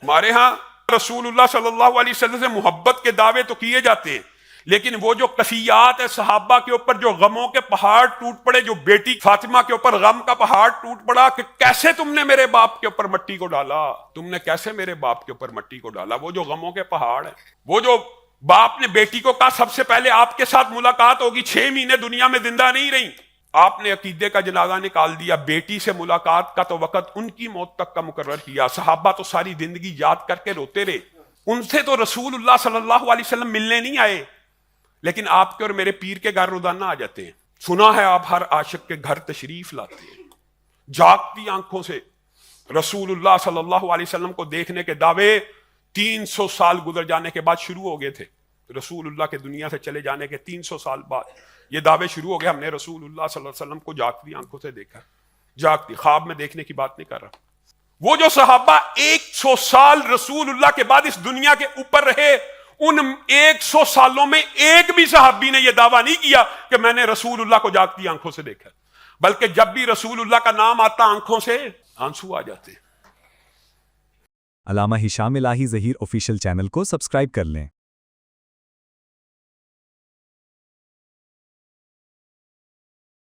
ہمارے ہاں رسول اللہ صلی اللہ علیہ وسلم سے محبت کے دعوے تو کیے جاتے ہیں، لیکن وہ جو کفیات ہے صحابہ کے اوپر، جو غموں کے پہاڑ ٹوٹ پڑے، جو بیٹی فاطمہ کے اوپر غم کا پہاڑ ٹوٹ پڑا کہ کیسے تم نے میرے باپ کے اوپر مٹی کو ڈالا، تم نے کیسے میرے باپ کے اوپر مٹی کو ڈالا، وہ جو غموں کے پہاڑ ہیں، وہ جو باپ نے بیٹی کو کہا سب سے پہلے آپ کے ساتھ ملاقات ہوگی، 6 مہینے دنیا میں زندہ نہیں رہی، آپ نے عقیدے کا جنازہ نکال دیا، بیٹی سے ملاقات کا تو وقت ان کی موت تک کا مقرر کیا، صحابہ تو ساری زندگی یاد کر کے روتے رہے، ان سے تو رسول اللہ صلی اللہ علیہ وسلم ملنے نہیں آئے، لیکن آپ کے اور میرے پیر کے گھر روزانہ آ جاتے ہیں۔ سنا ہے آپ ہر عاشق کے گھر تشریف لاتے ہیں، جاگتی آنکھوں سے رسول اللہ صلی اللہ علیہ وسلم کو دیکھنے کے دعوے 300 سال گزر جانے کے بعد شروع ہو گئے تھے، رسول اللہ کے دنیا سے چلے جانے کے 300 سال بعد یہ دعوے شروع ہو گئے، ہم نے رسول اللہ صلی اللہ علیہ وسلم کو جاگتی آنکھوں سے دیکھا، جاگتی، خواب میں دیکھنے کی بات نہیں کر رہا۔ وہ جو صحابہ 100 سال رسول اللہ کے بعد اس دنیا کے اوپر رہے، ان 100 سالوں میں ایک بھی صحابی نے یہ دعویٰ نہیں کیا کہ میں نے رسول اللہ کو جاگتی آنکھوں سے دیکھا، بلکہ جب بھی رسول اللہ کا نام آتا آنکھوں سے آنسو آ جاتے۔ علامہ ہشام الہی ظہیر آفیشیل چینل کو سبسکرائب کر لیں۔